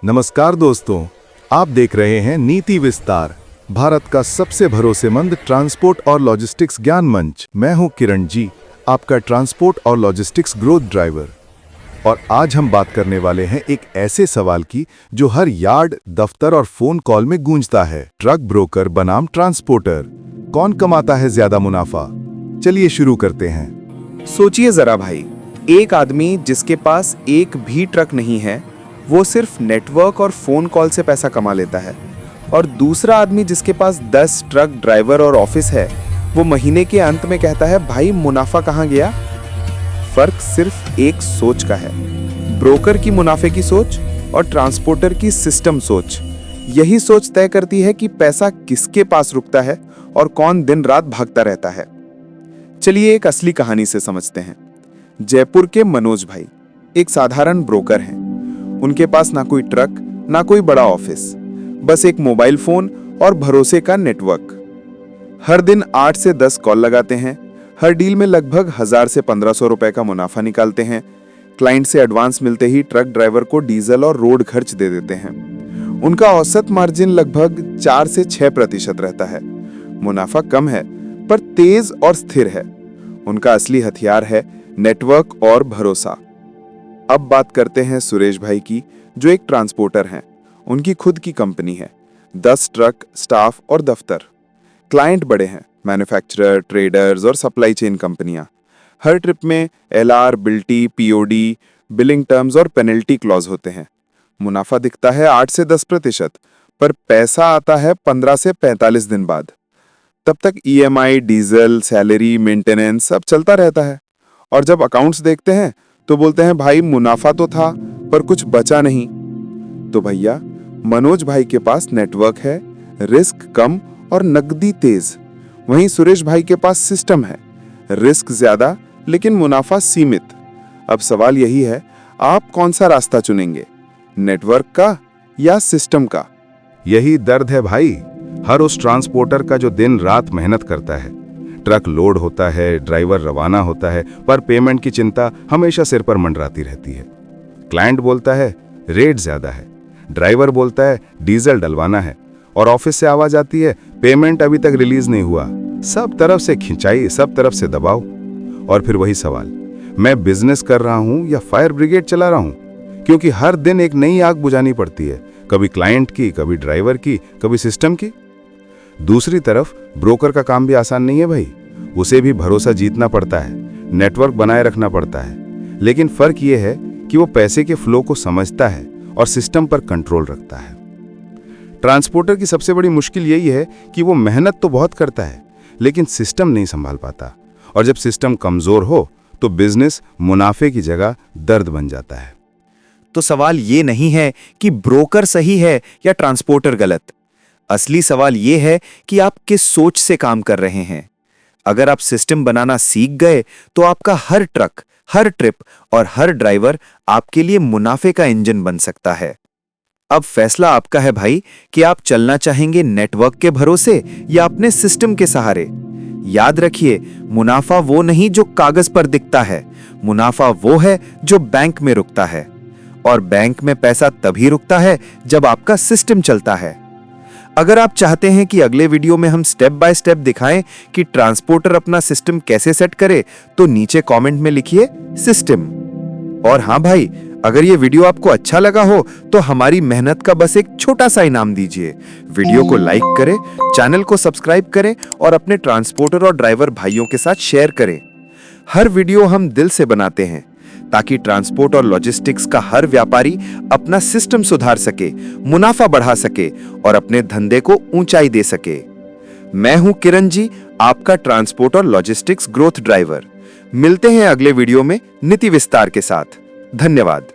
नमस्कार दोस्तों, आप देख रहे हैं नीति विस्तार, भारत का सबसे भरोसेमंद ट्रांसपोर्ट और लॉजिस्टिक्स ज्ञान मंच। मैं हूं किरण जी, आपका ट्रांसपोर्ट और लॉजिस्टिक्स ग्रोथ ड्राइवर। और आज हम बात करने वाले हैं एक ऐसे सवाल की जो हर यार्ड, दफ्तर और फोन कॉल में गूंजता है। ट्रक ब्रोकर बनाम ट्रांसपोर्टर, कौन कमाता है ज्यादा मुनाफा? चलिए शुरू करते हैं। सोचिए जरा भाई, एक आदमी जिसके पास एक भी ट्रक नहीं है, वो सिर्फ नेटवर्क और फोन कॉल से पैसा कमा लेता है, और दूसरा आदमी जिसके पास 10 ट्रक, ड्राइवर और ऑफिस है, वो महीने के अंत में कहता है भाई मुनाफा कहाँ गया? फर्क सिर्फ एक सोच का है। ब्रोकर की मुनाफे की सोच और ट्रांसपोर्टर की सिस्टम सोच। यही सोच तय करती है कि पैसा किसके पास रुकता है और कौन दिन रात भागता रहता है। चलिए एक असली कहानी से समझते हैं। जयपुर के मनोज भाई एक साधारण ब्रोकर हैं। उनके पास ना कोई ट्रक, ना कोई बड़ा ऑफिस, बस एक मोबाइल फोन और भरोसे का नेटवर्क। हर दिन 8 से 10 कॉल लगाते हैं। हर डील में लगभग 1000 से 1500 रुपए का मुनाफा निकालते हैं। क्लाइंट से एडवांस मिलते ही ट्रक ड्राइवर को डीजल और रोड खर्च दे देते हैं। उनका औसत मार्जिन लगभग 4 से 6% रहता है। मुनाफा कम है पर तेज और स्थिर है। उनका असली हथियार है नेटवर्क और भरोसा। अब बात करते हैं सुरेश भाई की, जो एक ट्रांसपोर्टर हैं। उनकी खुद की कंपनी है, 10 ट्रक, स्टाफ और दफ्तर। क्लाइंट बड़े हैं, मैन्युफैक्चरर, ट्रेडर्स और सप्लाई चेन कंपनियां। हर ट्रिप में LR, बिल्टी, POD, बिलिंग टर्म्स और पेनल्टी क्लॉज होते हैं। मुनाफा दिखता है 8 से 10%, पर पैसा आता है 15 से 45 दिन बाद। तब तक EMI, डीजल, सैलरी, मेंटेनेंस सब चलता रहता है। और जब अकाउंट्स देखते हैं तो बोलते हैं भाई मुनाफा तो था पर कुछ बचा नहीं। तो भैया, मनोज भाई के पास नेटवर्क है, रिस्क कम और नकदी तेज। वहीं सुरेश भाई के पास सिस्टम है, रिस्क ज्यादा लेकिन मुनाफा सीमित। अब सवाल यही है, आप कौन सा रास्ता चुनेंगे, नेटवर्क का या सिस्टम का? यही दर्द है भाई, हर उस ट्रांसपोर्टर का जो दिन रात मेहनत करता है। ट्रक लोड होता है, ड्राइवर रवाना होता है, पर पेमेंट की चिंता हमेशा सिर पर मंडराती रहती है। क्लाइंट बोलता है रेट ज्यादा है, ड्राइवर बोलता है डीजल डलवाना है, और ऑफिस से आवाज आती है पेमेंट अभी तक रिलीज नहीं हुआ। सब तरफ से खिंचाई, सब तरफ से दबाव। और फिर वही सवाल, मैं बिजनेस कर रहा हूं या फायर ब्रिगेड चला रहा हूं? क्योंकि हर दिन एक नई आग बुझानी पड़ती है, कभी क्लाइंट की, कभी ड्राइवर की, कभी सिस्टम की। दूसरी तरफ ब्रोकर का काम भी आसान नहीं है भाई। उसे भी भरोसा जीतना पड़ता है, नेटवर्क बनाए रखना पड़ता है। लेकिन फर्क यह है कि वो पैसे के फ्लो को समझता है और सिस्टम पर कंट्रोल रखता है। ट्रांसपोर्टर की सबसे बड़ी मुश्किल यही है कि वो मेहनत तो बहुत करता है लेकिन सिस्टम नहीं संभाल पाता। और जब सिस्टम कमजोर हो तो बिजनेस मुनाफे की जगह दर्द बन जाता है। तो सवाल ये नहीं है कि ब्रोकर सही है या ट्रांसपोर्टर गलत। असली सवाल ये है कि आप किस सोच से काम कर रहे हैं। अगर आप सिस्टम बनाना सीख गए तो आपका हर ट्रक, हर ट्रिप और हर ड्राइवर आपके लिए मुनाफे का इंजन बन सकता है। अब फैसला आपका है भाई कि आप चलना चाहेंगे नेटवर्क के भरोसे या अपने सिस्टम के सहारे। याद रखिए, मुनाफा वो नहीं जो कागज पर दिखता है, मुनाफा वो है जो बैंक में रुकता है। और बैंक में पैसा तभी रुकता है जब आपका सिस्टम चलता है। अगर आप चाहते हैं कि अगले वीडियो में हम स्टेप बाय स्टेप दिखाएं कि ट्रांसपोर्टर अपना सिस्टम कैसे सेट करे, तो नीचे कमेंट में लिखिए सिस्टम। और हां भाई, अगर ये वीडियो आपको अच्छा लगा हो तो हमारी मेहनत का बस एक छोटा सा इनाम दीजिए। वीडियो को लाइक करें, चैनल को सब्सक्राइब करें और अपने ट्रांसपोर्टर और ड्राइवर भाइयों के साथ शेयर करें। हर वीडियो हम दिल से बनाते हैं ताकि ट्रांसपोर्ट और लॉजिस्टिक्स का हर व्यापारी अपना सिस्टम सुधार सके, मुनाफा बढ़ा सके और अपने धंधे को ऊंचाई दे सके। मैं हूं किरण जी, आपका ट्रांसपोर्ट और लॉजिस्टिक्स ग्रोथ ड्राइवर। मिलते हैं अगले वीडियो में नीति विस्तार के साथ। धन्यवाद।